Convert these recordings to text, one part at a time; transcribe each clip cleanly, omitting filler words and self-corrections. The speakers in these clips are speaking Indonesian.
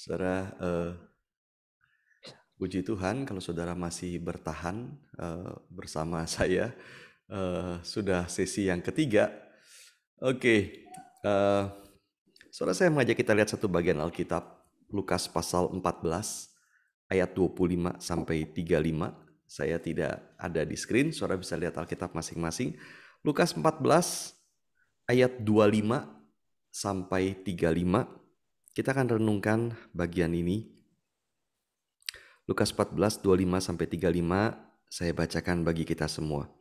Saudara, puji Tuhan kalau saudara masih bertahan bersama saya. Sudah sesi yang ketiga. Oke, saudara, saya mengajak kita lihat satu bagian Alkitab, Lukas pasal 14 ayat 25 sampai 35. Saya tidak ada di screen, saudara bisa lihat Alkitab masing-masing. Lukas 14 ayat 25 sampai 35. Kita akan renungkan bagian ini. Lukas 14, 25 sampai 35, saya bacakan bagi kita semua.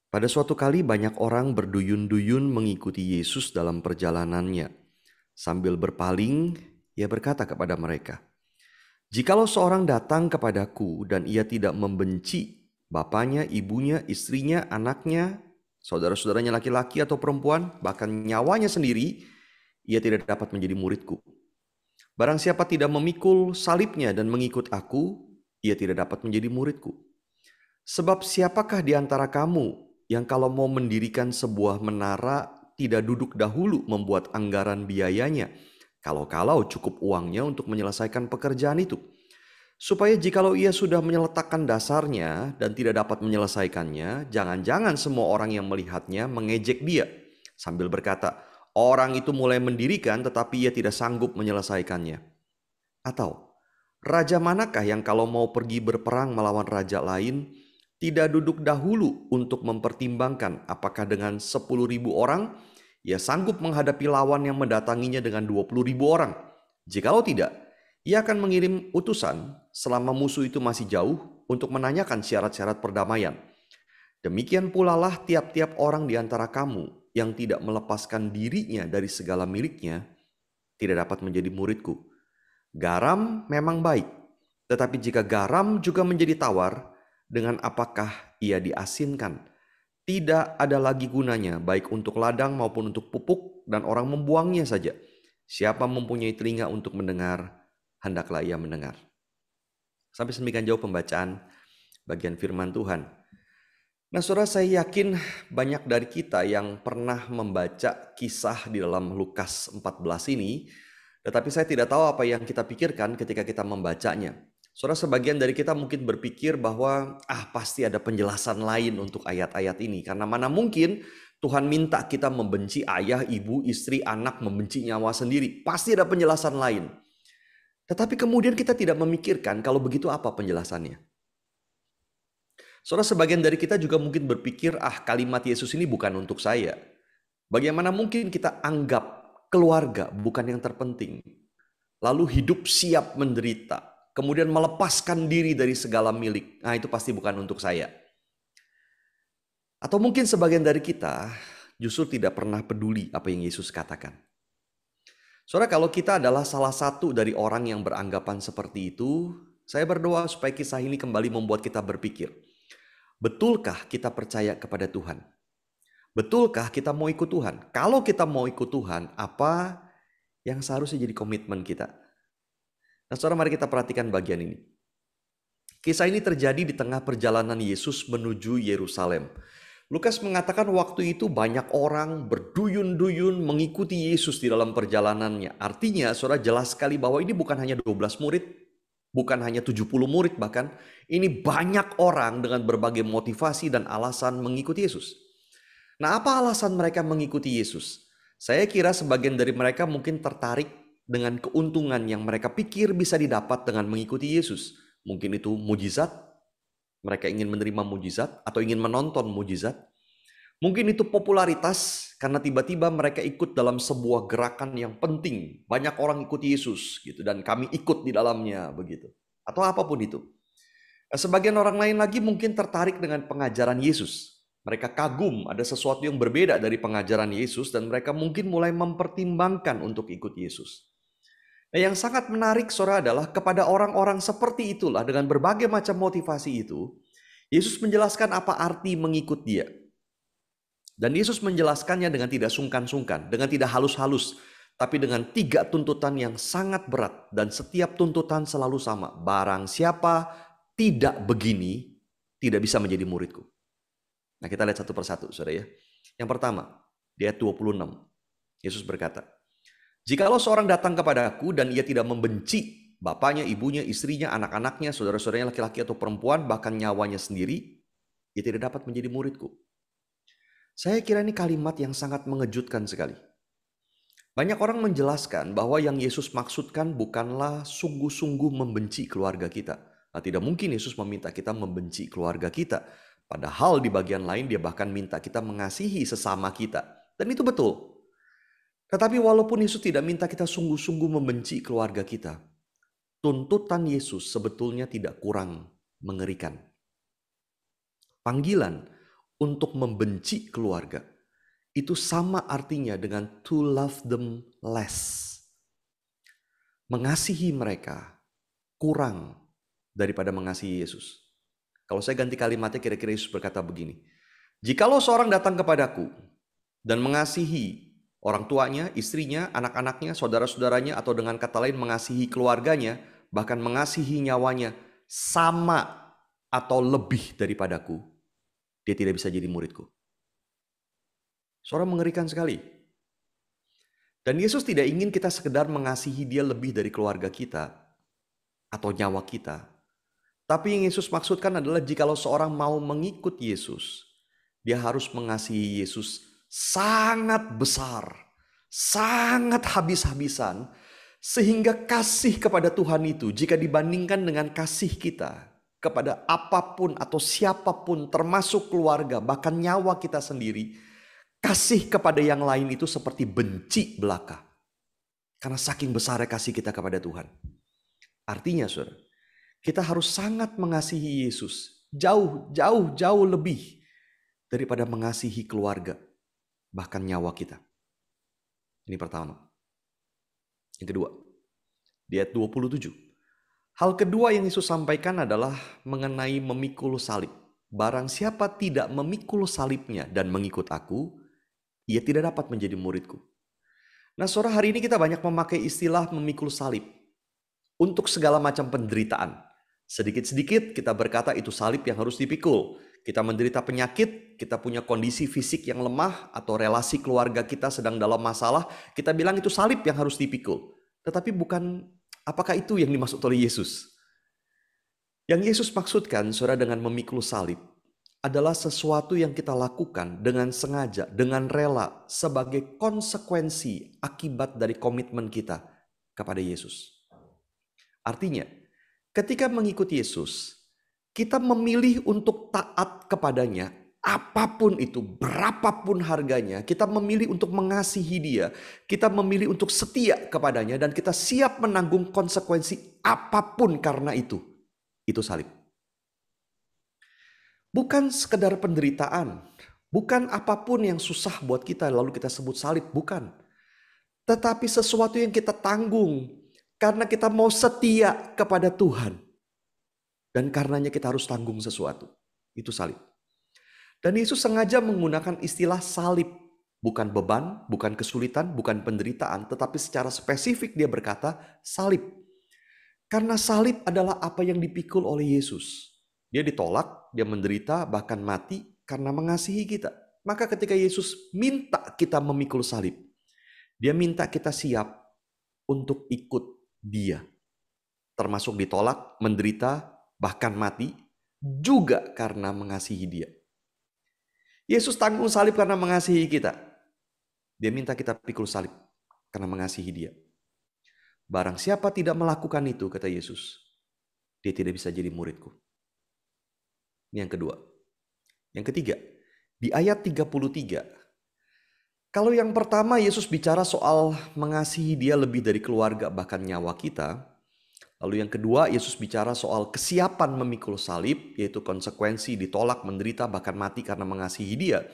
Pada suatu kali banyak orang berduyun-duyun mengikuti Yesus dalam perjalanannya. Sambil berpaling, ia berkata kepada mereka, "Jikalau seorang datang kepadaku dan ia tidak membenci bapaknya, ibunya, istrinya, anaknya, saudara-saudaranya laki-laki atau perempuan, bahkan nyawanya sendiri, ia tidak dapat menjadi muridku. Barang siapa tidak memikul salibnya dan mengikut aku, ia tidak dapat menjadi muridku. Sebab siapakah di antara kamu yang kalau mau mendirikan sebuah menara tidak duduk dahulu membuat anggaran biayanya, kalau-kalau cukup uangnya untuk menyelesaikan pekerjaan itu, supaya jikalau ia sudah menyeletakkan dasarnya dan tidak dapat menyelesaikannya, jangan-jangan semua orang yang melihatnya mengejek dia sambil berkata, orang itu mulai mendirikan tetapi ia tidak sanggup menyelesaikannya. Atau, raja manakah yang kalau mau pergi berperang melawan raja lain, tidak duduk dahulu untuk mempertimbangkan apakah dengan 10.000 orang, ia sanggup menghadapi lawan yang mendatanginya dengan 20.000 orang. Jikalau tidak, ia akan mengirim utusan selama musuh itu masih jauh untuk menanyakan syarat-syarat perdamaian. Demikian pula lah tiap-tiap orang di antara kamu yang tidak melepaskan dirinya dari segala miliknya, tidak dapat menjadi muridku. Garam memang baik, tetapi jika garam juga menjadi tawar, dengan apakah ia diasinkan? Tidak ada lagi gunanya, baik untuk ladang maupun untuk pupuk, dan orang membuangnya saja. Siapa mempunyai telinga untuk mendengar, hendaklah ia mendengar. Sampai sedemikian jauh pembacaan bagian firman Tuhan. Nah, saudara, saya yakin banyak dari kita yang pernah membaca kisah di dalam Lukas 14 ini, tetapi saya tidak tahu apa yang kita pikirkan ketika kita membacanya. Saudara, sebagian dari kita mungkin berpikir bahwa pasti ada penjelasan lain untuk ayat-ayat ini. Karena mana mungkin Tuhan minta kita membenci ayah, ibu, istri, anak, membenci nyawa sendiri. Pasti ada penjelasan lain. Tetapi kemudian kita tidak memikirkan kalau begitu apa penjelasannya. Saudara, sebagian dari kita juga mungkin berpikir, kalimat Yesus ini bukan untuk saya. Bagaimana mungkin kita anggap keluarga bukan yang terpenting, lalu hidup siap menderita, kemudian melepaskan diri dari segala milik. Itu pasti bukan untuk saya. Atau mungkin sebagian dari kita justru tidak pernah peduli apa yang Yesus katakan. Saudara, kalau kita adalah salah satu dari orang yang beranggapan seperti itu, saya berdoa supaya kisah ini kembali membuat kita berpikir, betulkah kita percaya kepada Tuhan? Betulkah kita mau ikut Tuhan? Kalau kita mau ikut Tuhan, apa yang seharusnya jadi komitmen kita? Nah, saudara, mari kita perhatikan bagian ini. Kisah ini terjadi di tengah perjalanan Yesus menuju Yerusalem. Lukas mengatakan waktu itu banyak orang berduyun-duyun mengikuti Yesus di dalam perjalanannya. Artinya, saudara, jelas sekali bahwa ini bukan hanya 12 murid, bukan hanya 70 murid bahkan. Ini banyak orang dengan berbagai motivasi dan alasan mengikuti Yesus. Nah, apa alasan mereka mengikuti Yesus? Saya kira sebagian dari mereka mungkin tertarik dengan keuntungan yang mereka pikir bisa didapat dengan mengikuti Yesus. Mungkin itu mujizat, mereka ingin menerima mujizat atau ingin menonton mujizat. Mungkin itu popularitas karena tiba-tiba mereka ikut dalam sebuah gerakan yang penting. Banyak orang ikuti Yesus gitu dan kami ikut di dalamnya begitu. Atau apapun itu. Sebagian orang lain lagi mungkin tertarik dengan pengajaran Yesus. Mereka kagum ada sesuatu yang berbeda dari pengajaran Yesus dan mereka mungkin mulai mempertimbangkan untuk ikut Yesus. Nah, yang sangat menarik, saudara, adalah kepada orang-orang seperti itulah dengan berbagai macam motivasi itu, Yesus menjelaskan apa arti mengikut Dia. Dan Yesus menjelaskannya dengan tidak sungkan-sungkan, dengan tidak halus-halus, tapi dengan 3 tuntutan yang sangat berat dan setiap tuntutan selalu sama. Barang siapa tidak begini, tidak bisa menjadi muridku. Nah, kita lihat satu persatu, saudara ya. Yang pertama, di ayat 26, Yesus berkata, Jikalau seorang datang kepadaku dan ia tidak membenci bapaknya, ibunya, istrinya, anak-anaknya, saudara-saudaranya laki-laki atau perempuan, bahkan nyawanya sendiri, ia tidak dapat menjadi muridku. Saya kira ini kalimat yang sangat mengejutkan sekali. Banyak orang menjelaskan bahwa yang Yesus maksudkan bukanlah sungguh-sungguh membenci keluarga kita. Nah, tidak mungkin Yesus meminta kita membenci keluarga kita. Padahal di bagian lain dia bahkan minta kita mengasihi sesama kita. Dan itu betul. Tetapi walaupun Yesus tidak minta kita sungguh-sungguh membenci keluarga kita, tuntutan Yesus sebetulnya tidak kurang mengerikan. Panggilan untuk membenci keluarga itu sama artinya dengan to love them less. Mengasihi mereka kurang daripada mengasihi Yesus. Kalau saya ganti kalimatnya, kira-kira Yesus berkata begini. Jikalau seorang datang kepadaku dan mengasihi orang tuanya, istrinya, anak-anaknya, saudara-saudaranya, atau dengan kata lain mengasihi keluarganya, bahkan mengasihi nyawanya sama atau lebih daripadaku, dia tidak bisa jadi muridku. Seorang mengerikan sekali. Dan Yesus tidak ingin kita sekedar mengasihi dia lebih dari keluarga kita atau nyawa kita. Tapi yang Yesus maksudkan adalah jikalau seorang mau mengikut Yesus, dia harus mengasihi Yesus sangat besar, sangat habis-habisan, sehingga kasih kepada Tuhan itu jika dibandingkan dengan kasih kita kepada apapun atau siapapun, termasuk keluarga, bahkan nyawa kita sendiri, kasih kepada yang lain itu seperti benci belaka. Karena saking besarnya kasih kita kepada Tuhan. Artinya, saudara, kita harus sangat mengasihi Yesus, jauh lebih daripada mengasihi keluarga, bahkan nyawa kita. Ini pertama. Yang kedua, di ayat 27. Hal kedua yang Yesus sampaikan adalah mengenai memikul salib. Barang siapa tidak memikul salibnya dan mengikut aku, ia tidak dapat menjadi muridku. Nah, saudara, hari ini kita banyak memakai istilah memikul salib untuk segala macam penderitaan. Sedikit-sedikit kita berkata itu salib yang harus dipikul. Kita menderita penyakit, kita punya kondisi fisik yang lemah, atau relasi keluarga kita sedang dalam masalah, kita bilang itu salib yang harus dipikul. Tetapi bukan, apakah itu yang dimaksud oleh Yesus? Yang Yesus maksudkan, saudara, dengan memikul salib adalah sesuatu yang kita lakukan dengan sengaja, dengan rela, sebagai konsekuensi akibat dari komitmen kita kepada Yesus. Artinya, ketika mengikuti Yesus, kita memilih untuk taat kepadanya, apapun itu, berapapun harganya, kita memilih untuk mengasihi dia, kita memilih untuk setia kepadanya, dan kita siap menanggung konsekuensi apapun karena itu salib. Bukan sekedar penderitaan, bukan apapun yang susah buat kita lalu kita sebut salib, bukan. Tetapi sesuatu yang kita tanggung karena kita mau setia kepada Tuhan. Dan karenanya kita harus tanggung sesuatu. Itu salib. Dan Yesus sengaja menggunakan istilah salib. Bukan beban, bukan kesulitan, bukan penderitaan. Tetapi secara spesifik dia berkata salib. Karena salib adalah apa yang dipikul oleh Yesus. Dia ditolak, dia menderita, bahkan mati karena mengasihi kita. Maka ketika Yesus minta kita memikul salib, dia minta kita siap untuk ikut dia. Termasuk ditolak, menderita, bahkan mati, juga karena mengasihi dia. Yesus tanggung salib karena mengasihi kita. Dia minta kita pikul salib karena mengasihi dia. Barang siapa tidak melakukan itu, kata Yesus, dia tidak bisa jadi muridku. Ini yang kedua. Yang ketiga, di ayat 33. Kalau yang pertama Yesus bicara soal mengasihi dia lebih dari keluarga, bahkan nyawa kita. Lalu yang kedua, Yesus bicara soal kesiapan memikul salib, yaitu konsekuensi ditolak, menderita, bahkan mati karena mengasihi dia.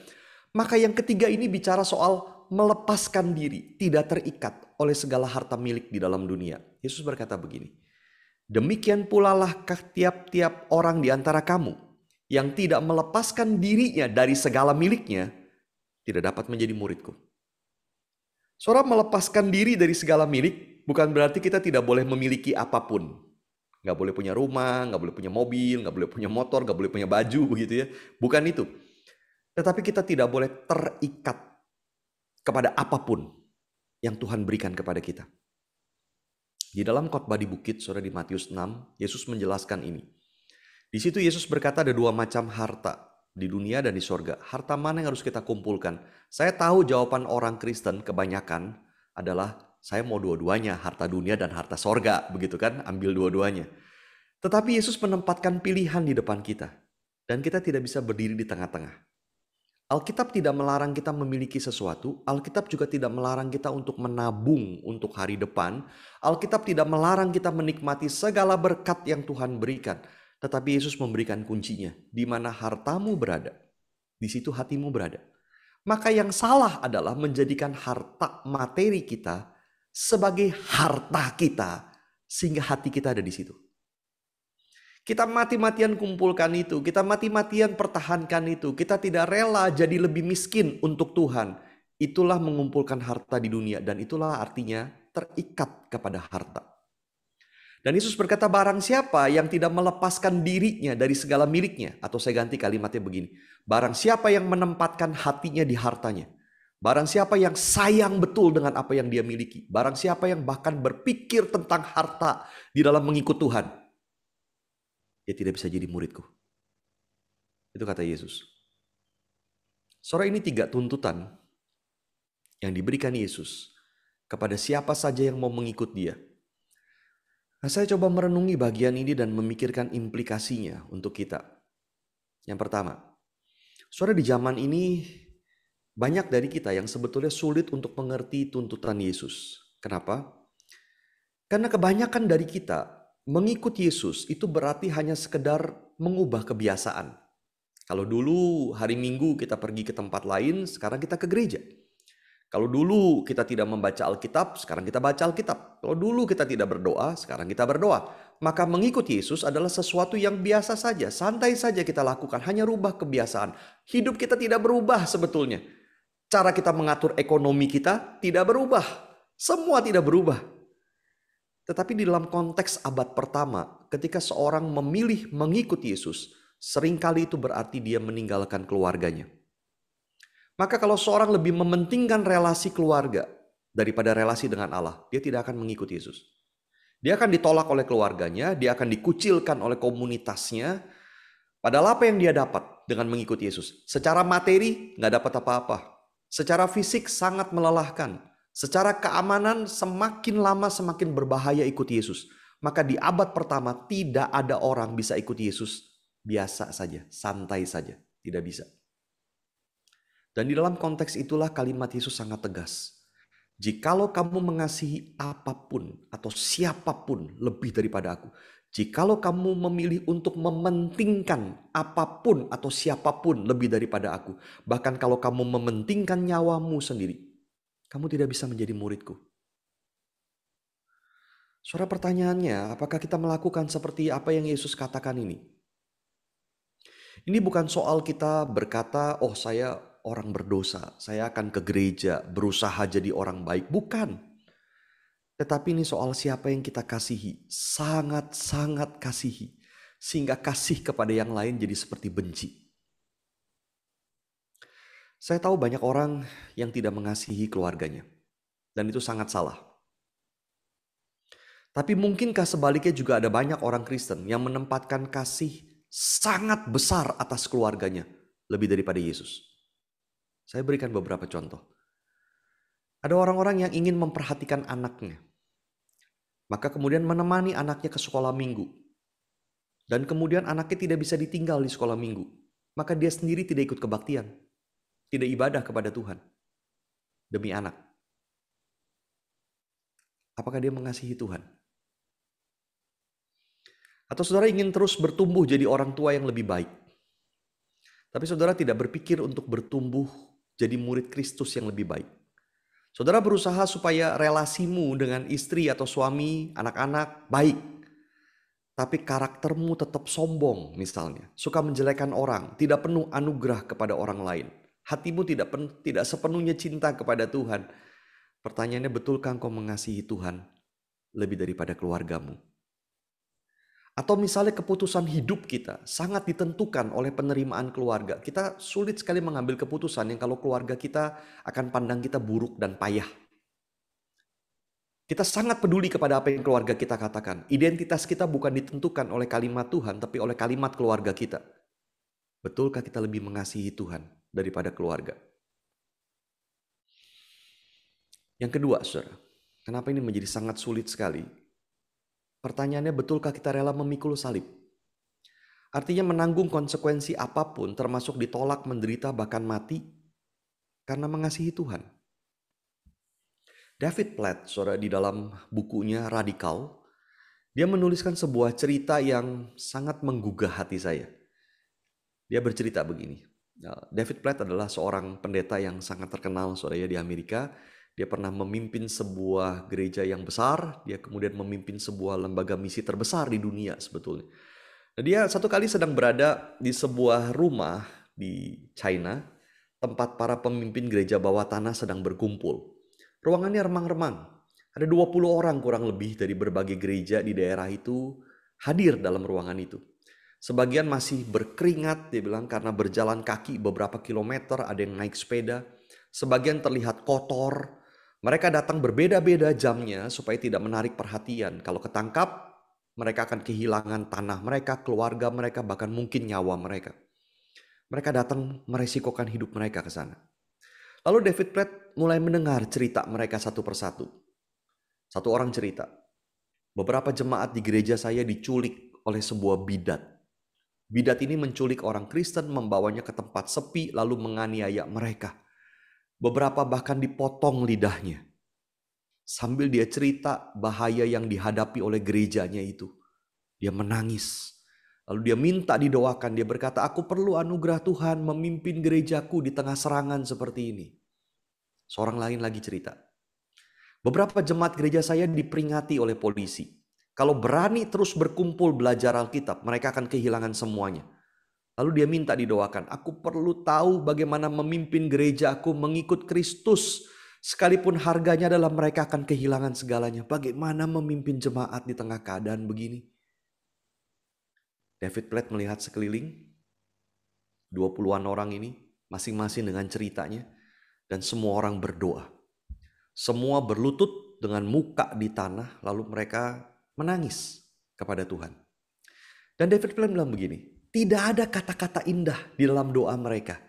Maka yang ketiga ini bicara soal melepaskan diri, tidak terikat oleh segala harta milik di dalam dunia. Yesus berkata begini, demikian pula lah tiap-tiap orang di antara kamu yang tidak melepaskan dirinya dari segala miliknya, tidak dapat menjadi muridku. Saudara, melepaskan diri dari segala milik bukan berarti kita tidak boleh memiliki apapun. Nggak boleh punya rumah, nggak boleh punya mobil, nggak boleh punya motor, nggak boleh punya baju, begitu ya. Bukan itu. Tetapi kita tidak boleh terikat kepada apapun yang Tuhan berikan kepada kita. Di dalam khotbah di bukit, saudara, di Matius 6, Yesus menjelaskan ini. Di situ Yesus berkata ada dua macam harta di dunia dan di sorga. Harta mana yang harus kita kumpulkan? Saya tahu jawaban orang Kristen kebanyakan adalah saya mau dua-duanya, harta dunia dan harta sorga, begitu kan? Ambil dua-duanya. Tetapi Yesus menempatkan pilihan di depan kita. Dan kita tidak bisa berdiri di tengah-tengah. Alkitab tidak melarang kita memiliki sesuatu, Alkitab juga tidak melarang kita untuk menabung untuk hari depan, Alkitab tidak melarang kita menikmati segala berkat yang Tuhan berikan, tetapi Yesus memberikan kuncinya, di mana hartamu berada, di situ hatimu berada. Maka yang salah adalah menjadikan harta materi kita sebagai harta kita, sehingga hati kita ada di situ. Kita mati-matian kumpulkan itu, kita mati-matian pertahankan itu, kita tidak rela jadi lebih miskin untuk Tuhan. Itulah mengumpulkan harta di dunia dan itulah artinya terikat kepada harta. Dan Yesus berkata barang siapa yang tidak melepaskan dirinya dari segala miliknya, atau saya ganti kalimatnya begini, barang siapa yang menempatkan hatinya di hartanya, barang siapa yang sayang betul dengan apa yang dia miliki, barang siapa yang bahkan berpikir tentang harta di dalam mengikut Tuhan, dia tidak bisa jadi muridku. Itu kata Yesus. Saudara, ini 3 tuntutan yang diberikan Yesus kepada siapa saja yang mau mengikut dia. Nah, saya coba merenungi bagian ini dan memikirkan implikasinya untuk kita. Yang pertama, saudara, di zaman ini banyak dari kita yang sebetulnya sulit untuk mengerti tuntutan Yesus. Kenapa? Karena kebanyakan dari kita mengikut Yesus itu berarti hanya sekedar mengubah kebiasaan. Kalau dulu hari Minggu kita pergi ke tempat lain, sekarang kita ke gereja. Kalau dulu kita tidak membaca Alkitab, sekarang kita baca Alkitab. Kalau dulu kita tidak berdoa, sekarang kita berdoa. Maka mengikut Yesus adalah sesuatu yang biasa saja, santai saja kita lakukan, hanya rubah kebiasaan. Hidup kita tidak berubah sebetulnya. Cara kita mengatur ekonomi kita tidak berubah. Semua tidak berubah. Tetapi di dalam konteks abad pertama, ketika seorang memilih mengikut Yesus, seringkali itu berarti dia meninggalkan keluarganya. Maka kalau seorang lebih mementingkan relasi keluarga daripada relasi dengan Allah, dia tidak akan mengikut Yesus. Dia akan ditolak oleh keluarganya, dia akan dikucilkan oleh komunitasnya. Padahal apa yang dia dapat dengan mengikut Yesus? Secara materi nggak dapat apa-apa. Secara fisik sangat melelahkan. Secara keamanan semakin lama semakin berbahaya ikut Yesus. Maka di abad pertama tidak ada orang bisa ikut Yesus biasa saja, santai saja. Tidak bisa. Dan di dalam konteks itulah kalimat Yesus sangat tegas. Jikalau kamu mengasihi apapun atau siapapun lebih daripada aku. Jikalau kamu memilih untuk mementingkan apapun atau siapapun lebih daripada aku. Bahkan kalau kamu mementingkan nyawamu sendiri. Kamu tidak bisa menjadi muridku. Saudara, pertanyaannya, apakah kita melakukan seperti apa yang Yesus katakan ini? Ini bukan soal kita berkata, oh saya orang berdosa, saya akan ke gereja, berusaha jadi orang baik. Bukan. Tetapi ini soal siapa yang kita kasihi, sangat-sangat kasihi. Sehingga kasih kepada yang lain jadi seperti benci. Saya tahu banyak orang yang tidak mengasihi keluarganya. Dan itu sangat salah. Tapi mungkinkah sebaliknya juga ada banyak orang Kristen yang menempatkan kasih sangat besar atas keluarganya lebih daripada Yesus? Saya berikan beberapa contoh. Ada orang-orang yang ingin memperhatikan anaknya. Maka kemudian menemani anaknya ke sekolah minggu. Dan kemudian anaknya tidak bisa ditinggal di sekolah minggu. Maka dia sendiri tidak ikut kebaktian. Tidak ibadah kepada Tuhan. Demi anak. Apakah dia mengasihi Tuhan? Atau saudara ingin terus bertumbuh jadi orang tua yang lebih baik. Tapi saudara tidak berpikir untuk bertumbuh jadi murid Kristus yang lebih baik. Saudara berusaha supaya relasimu dengan istri atau suami, anak-anak baik. Tapi karaktermu tetap sombong misalnya. Suka menjelekan orang, tidak penuh anugerah kepada orang lain. Hatimu tidak sepenuhnya cinta kepada Tuhan. Pertanyaannya, betulkah engkau mengasihi Tuhan lebih daripada keluargamu? Atau misalnya keputusan hidup kita sangat ditentukan oleh penerimaan keluarga. Kita sulit sekali mengambil keputusan yang kalau keluarga kita akan pandang kita buruk dan payah. Kita sangat peduli kepada apa yang keluarga kita katakan. Identitas kita bukan ditentukan oleh kalimat Tuhan, tapi oleh kalimat keluarga kita. Betulkah kita lebih mengasihi Tuhan daripada keluarga? Yang kedua, saudara, kenapa ini menjadi sangat sulit sekali? Pertanyaannya, betulkah kita rela memikul salib? Artinya menanggung konsekuensi apapun, termasuk ditolak, menderita, bahkan mati, karena mengasihi Tuhan. David Platt, saudara, di dalam bukunya Radikal, dia menuliskan sebuah cerita yang sangat menggugah hati saya. Dia bercerita begini. David Platt adalah seorang pendeta yang sangat terkenal, saudara, di Amerika. Dia pernah memimpin sebuah gereja yang besar. Dia kemudian memimpin sebuah lembaga misi terbesar di dunia sebetulnya. Nah, dia satu kali sedang berada di sebuah rumah di China, tempat para pemimpin gereja bawah tanah sedang berkumpul. Ruangannya remang-remang. Ada 20 orang kurang lebih dari berbagai gereja di daerah itu hadir dalam ruangan itu. Sebagian masih berkeringat, dia bilang, karena berjalan kaki beberapa kilometer, ada yang naik sepeda. Sebagian terlihat kotor. Mereka datang berbeda-beda jamnya supaya tidak menarik perhatian. Kalau ketangkap, mereka akan kehilangan tanah mereka, keluarga mereka, bahkan mungkin nyawa mereka. Mereka datang meresikokan hidup mereka ke sana. Lalu David Platt mulai mendengar cerita mereka satu persatu. Satu orang cerita, beberapa jemaat di gereja saya diculik oleh sebuah bidat. Bidat ini menculik orang Kristen, membawanya ke tempat sepi, lalu menganiaya mereka. Beberapa bahkan dipotong lidahnya. Sambil dia cerita bahaya yang dihadapi oleh gerejanya itu. Dia menangis. Lalu dia minta didoakan. Dia berkata, aku perlu anugerah Tuhan memimpin gerejaku di tengah serangan seperti ini. Seorang lain lagi cerita. Beberapa jemaat gereja saya diperingati oleh polisi. Kalau berani terus berkumpul belajar Alkitab, mereka akan kehilangan semuanya. Lalu dia minta didoakan. Aku perlu tahu bagaimana memimpin gerejaku mengikut Kristus. Sekalipun harganya adalah mereka akan kehilangan segalanya. Bagaimana memimpin jemaat di tengah keadaan begini? David Platt melihat sekeliling, 20-an orang ini, masing-masing dengan ceritanya, dan semua orang berdoa. Semua berlutut dengan muka di tanah, lalu mereka menangis kepada Tuhan. Dan David Platt bilang begini, tidak ada kata-kata indah di dalam doa mereka.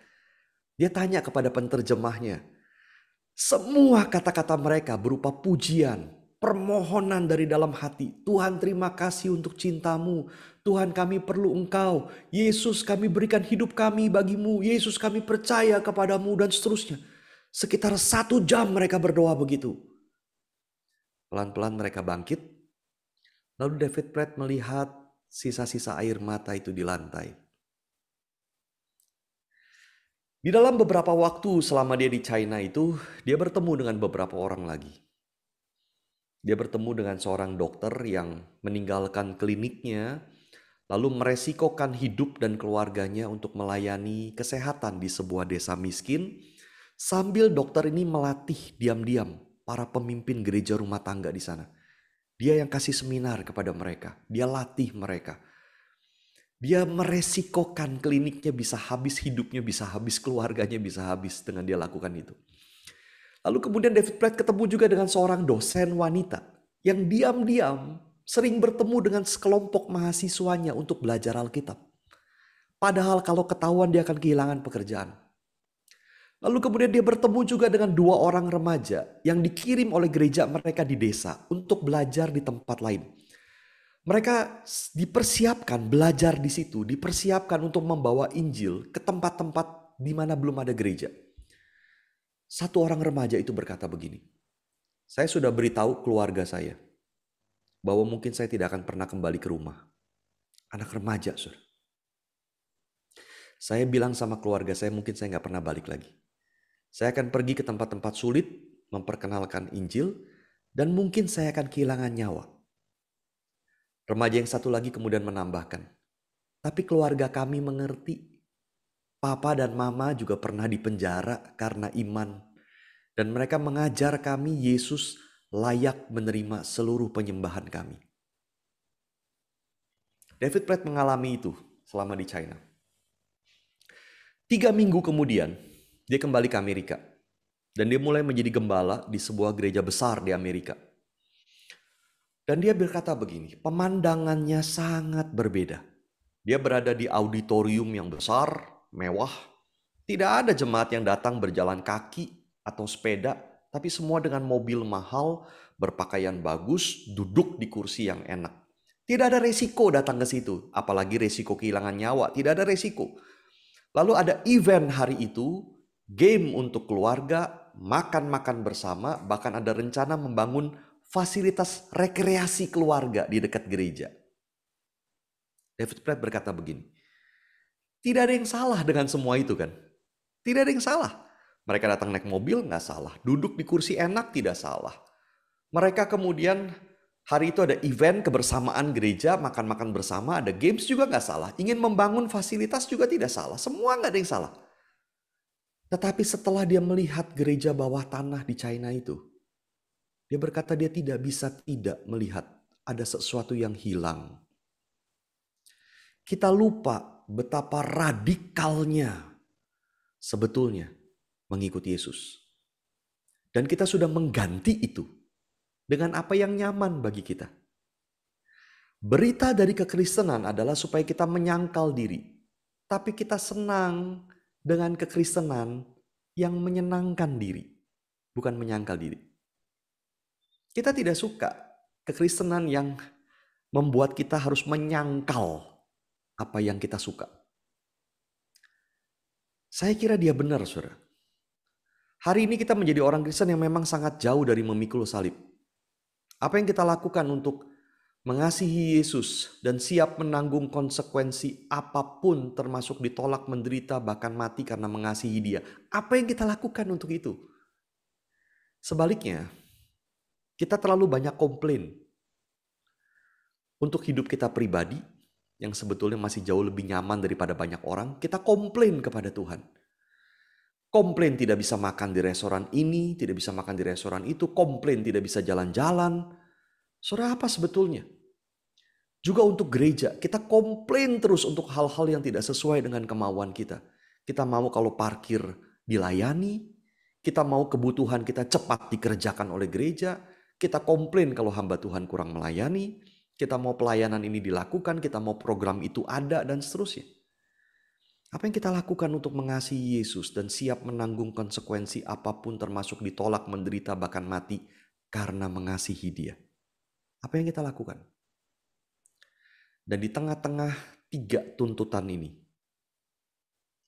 Dia tanya kepada penterjemahnya, semua kata-kata mereka berupa pujian, permohonan dari dalam hati. Tuhan, terima kasih untuk cintamu. Tuhan, kami perlu Engkau. Yesus, kami berikan hidup kami bagimu. Yesus, kami percaya kepadamu, dan seterusnya. Sekitar 1 jam mereka berdoa begitu. Pelan-pelan mereka bangkit. Lalu David Platt melihat sisa-sisa air mata itu di lantai. Di dalam beberapa waktu selama dia di China itu, dia bertemu dengan beberapa orang lagi. Dia bertemu dengan seorang dokter yang meninggalkan kliniknya, lalu meresikokan hidup dan keluarganya untuk melayani kesehatan di sebuah desa miskin, sambil dokter ini melatih diam-diam para pemimpin gereja rumah tangga di sana. Dia yang kasih seminar kepada mereka, dia latih mereka. Dia meresikokan kliniknya bisa habis, hidupnya bisa habis, keluarganya bisa habis dengan dia lakukan itu. Lalu kemudian David Platt ketemu juga dengan seorang dosen wanita yang diam-diam sering bertemu dengan sekelompok mahasiswanya untuk belajar Alkitab. Padahal kalau ketahuan dia akan kehilangan pekerjaan. Lalu kemudian dia bertemu juga dengan 2 orang remaja yang dikirim oleh gereja mereka di desa untuk belajar di tempat lain. Mereka dipersiapkan belajar di situ, dipersiapkan untuk membawa Injil ke tempat-tempat di mana belum ada gereja. Satu orang remaja itu berkata begini, saya sudah beritahu keluarga saya bahwa mungkin saya tidak akan pernah kembali ke rumah. Anak remaja, saudara. Saya bilang sama keluarga saya mungkin saya nggak pernah balik lagi. Saya akan pergi ke tempat-tempat sulit, memperkenalkan Injil, dan mungkin saya akan kehilangan nyawa. Remaja yang satu lagi kemudian menambahkan, tapi keluarga kami mengerti. Papa dan mama juga pernah dipenjara karena iman. Dan mereka mengajar kami Yesus layak menerima seluruh penyembahan kami. David Platt mengalami itu selama di China. 3 minggu kemudian, dia kembali ke Amerika. Dan dia mulai menjadi gembala di sebuah gereja besar di Amerika. Dan dia berkata begini, pemandangannya sangat berbeda. Dia berada di auditorium yang besar, mewah. Tidak ada jemaat yang datang berjalan kaki atau sepeda, tapi semua dengan mobil mahal, berpakaian bagus, duduk di kursi yang enak. Tidak ada resiko datang ke situ, apalagi resiko kehilangan nyawa, tidak ada resiko. Lalu ada event hari itu, game untuk keluarga, makan-makan bersama, bahkan ada rencana membangun fasilitas rekreasi keluarga di dekat gereja. David Platt berkata begini, tidak ada yang salah dengan semua itu kan? Tidak ada yang salah. Mereka datang naik mobil, nggak salah. Duduk di kursi enak, tidak salah. Mereka kemudian hari itu ada event kebersamaan gereja, makan-makan bersama, ada games juga nggak salah. Ingin membangun fasilitas juga tidak salah. Semua nggak ada yang salah. Tetapi setelah dia melihat gereja bawah tanah di China itu, dia berkata dia tidak bisa tidak melihat ada sesuatu yang hilang. Kita lupa betapa radikalnya sebetulnya mengikuti Yesus. Dan kita sudah mengganti itu dengan apa yang nyaman bagi kita. Berita dari kekristenan adalah supaya kita menyangkal diri. Tapi kita senang dengan kekristenan yang menyenangkan diri, bukan menyangkal diri. Kita tidak suka kekristenan yang membuat kita harus menyangkal apa yang kita suka. Saya kira dia benar, saudara. Hari ini kita menjadi orang Kristen yang memang sangat jauh dari memikul salib. Apa yang kita lakukan untuk mengasihi Yesus dan siap menanggung konsekuensi apapun, termasuk ditolak, menderita, bahkan mati karena mengasihi Dia. Apa yang kita lakukan untuk itu? Sebaliknya, kita terlalu banyak komplain untuk hidup kita pribadi yang sebetulnya masih jauh lebih nyaman daripada banyak orang. Kita komplain kepada Tuhan. Komplain tidak bisa makan di restoran ini, tidak bisa makan di restoran itu. Komplain tidak bisa jalan-jalan. Saudara, apa sebetulnya? Juga untuk gereja, kita komplain terus untuk hal-hal yang tidak sesuai dengan kemauan kita. Kita mau kalau parkir dilayani, kita mau kebutuhan kita cepat dikerjakan oleh gereja, kita komplain kalau hamba Tuhan kurang melayani, kita mau pelayanan ini dilakukan, kita mau program itu ada, dan seterusnya. Apa yang kita lakukan untuk mengasihi Yesus dan siap menanggung konsekuensi apapun, termasuk ditolak, menderita, bahkan mati karena mengasihi Dia? Apa yang kita lakukan? Dan di tengah-tengah 3 tuntutan ini,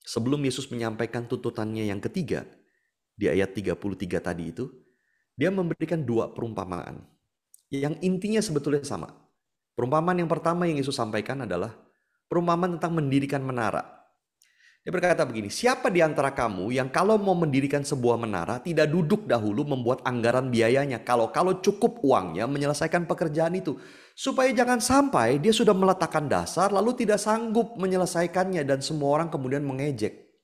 sebelum Yesus menyampaikan tuntutannya yang ketiga, di ayat 33 tadi itu, dia memberikan 2 perumpamaan yang intinya sebetulnya sama. Perumpamaan yang pertama yang Yesus sampaikan adalah perumpamaan tentang mendirikan menara. Dia berkata begini, siapa di antara kamu yang kalau mau mendirikan sebuah menara tidak duduk dahulu membuat anggaran biayanya, kalau cukup uangnya menyelesaikan pekerjaan itu, supaya jangan sampai dia sudah meletakkan dasar lalu tidak sanggup menyelesaikannya dan semua orang kemudian mengejek.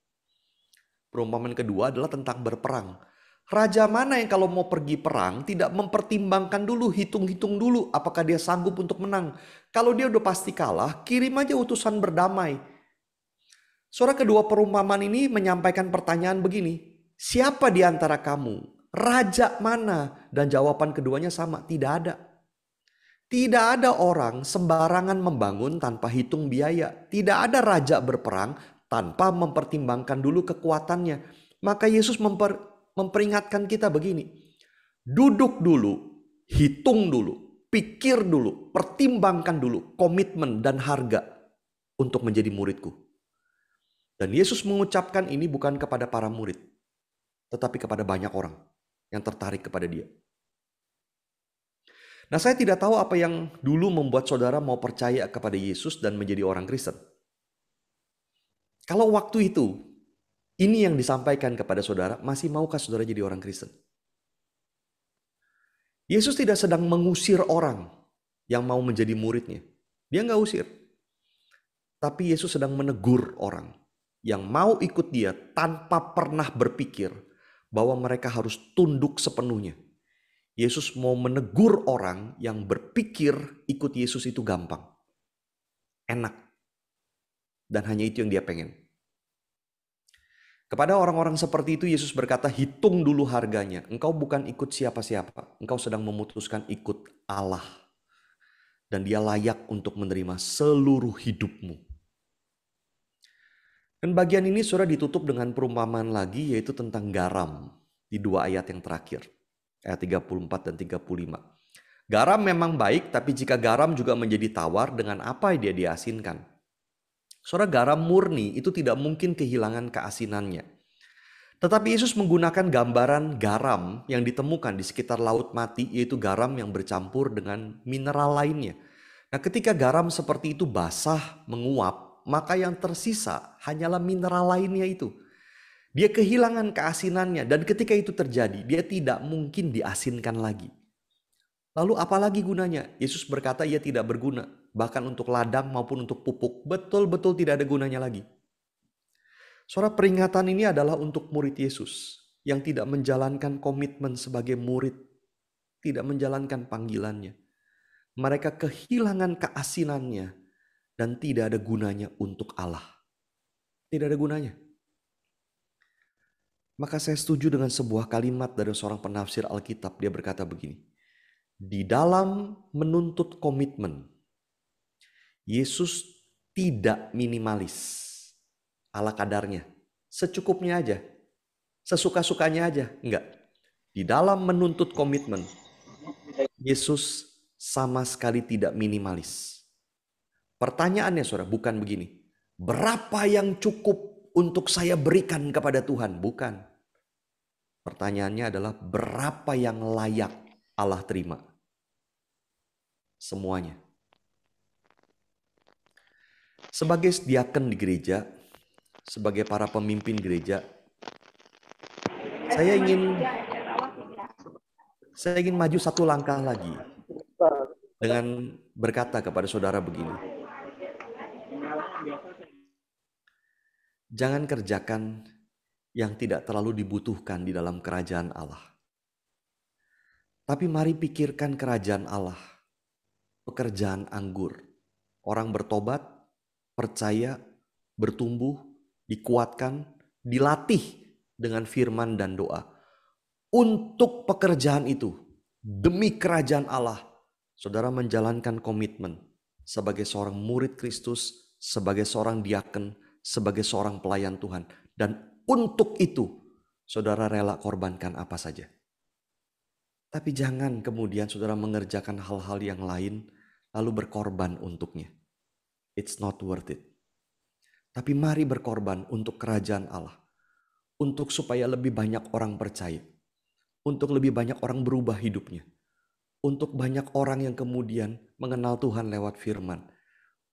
Perumpamaan kedua adalah tentang berperang. Raja mana yang kalau mau pergi perang tidak mempertimbangkan dulu, hitung-hitung dulu apakah dia sanggup untuk menang. Kalau dia udah pasti kalah, kirim aja utusan berdamai. Saudara, kedua perumpamaan ini menyampaikan pertanyaan begini, siapa di antara kamu? Raja mana? Dan jawaban keduanya sama, tidak ada. Tidak ada orang sembarangan membangun tanpa hitung biaya. Tidak ada raja berperang tanpa mempertimbangkan dulu kekuatannya. Maka Yesus memperingatkan kita begini, duduk dulu, hitung dulu, pikir dulu, pertimbangkan dulu komitmen dan harga untuk menjadi muridku. Dan Yesus mengucapkan ini bukan kepada para murid, tetapi kepada banyak orang yang tertarik kepada Dia. Nah, saya tidak tahu apa yang dulu membuat saudara mau percaya kepada Yesus dan menjadi orang Kristen. Kalau waktu itu, ini yang disampaikan kepada saudara, masih maukah saudara jadi orang Kristen? Yesus tidak sedang mengusir orang yang mau menjadi muridnya. Dia nggak usir. Tapi Yesus sedang menegur orang yang mau ikut Dia tanpa pernah berpikir bahwa mereka harus tunduk sepenuhnya. Yesus mau menegur orang yang berpikir ikut Yesus itu gampang, enak, dan hanya itu yang dia pengen. Kepada orang-orang seperti itu Yesus berkata, hitung dulu harganya. Engkau bukan ikut siapa-siapa, engkau sedang memutuskan ikut Allah. dan dia layak untuk menerima seluruh hidupmu. Dan bagian ini saudara ditutup dengan perumpamaan lagi, yaitu tentang garam di 2 ayat yang terakhir, ayat 34 dan 35. Garam memang baik, tapi jika garam juga menjadi tawar, dengan apa dia diasinkan? Saudara, garam murni itu tidak mungkin kehilangan keasinannya. Tetapi Yesus menggunakan gambaran garam yang ditemukan di sekitar Laut Mati, yaitu garam yang bercampur dengan mineral lainnya. Nah, ketika garam seperti itu basah, menguap, maka yang tersisa hanyalah mineral lainnya itu. Dia kehilangan keasinannya, dan ketika itu terjadi, dia tidak mungkin diasinkan lagi. Lalu apalagi gunanya? Yesus berkata ia tidak berguna, bahkan untuk ladang maupun untuk pupuk. Betul-betul tidak ada gunanya lagi. Saudara, peringatan ini adalah untuk murid Yesus yang tidak menjalankan komitmen sebagai murid, tidak menjalankan panggilannya. Mereka kehilangan keasinannya dan tidak ada gunanya untuk Allah. Tidak ada gunanya. Maka saya setuju dengan sebuah kalimat dari seorang penafsir Alkitab. Dia berkata begini, di dalam menuntut komitmen, Yesus tidak minimalis ala kadarnya. Secukupnya aja. Sesuka-sukanya aja. Enggak. Di dalam menuntut komitmen, Yesus sama sekali tidak minimalis. Pertanyaannya saudara bukan begini. Berapa yang cukup untuk saya berikan kepada Tuhan? Bukan. Pertanyaannya adalah berapa yang layak Allah terima? Semuanya. Sebagai diaken di gereja, sebagai para pemimpin gereja, saya ingin maju satu langkah lagi dengan berkata kepada saudara begini. Jangan kerjakan yang tidak terlalu dibutuhkan di dalam kerajaan Allah. Tapi mari pikirkan kerajaan Allah, pekerjaan anggur. Orang bertobat, percaya, bertumbuh, dikuatkan, dilatih dengan firman dan doa. Untuk pekerjaan itu, demi kerajaan Allah, saudara menjalankan komitmen sebagai seorang murid Kristus, sebagai seorang diaken, sebagai seorang pelayan Tuhan. Dan untuk itu, saudara rela korbankan apa saja. Tapi jangan kemudian saudara mengerjakan hal-hal yang lain, lalu berkorban untuknya. It's not worth it. Tapi mari berkorban untuk kerajaan Allah. Untuk supaya lebih banyak orang percaya. Untuk lebih banyak orang berubah hidupnya. Untuk banyak orang yang kemudian mengenal Tuhan lewat firman.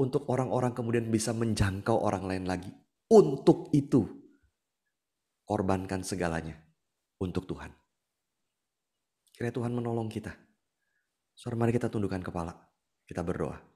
Untuk orang-orang kemudian bisa menjangkau orang lain lagi. Untuk itu, korbankan segalanya untuk Tuhan. Kiranya Tuhan menolong kita. Saudara, mari kita tundukkan kepala. Kita berdoa.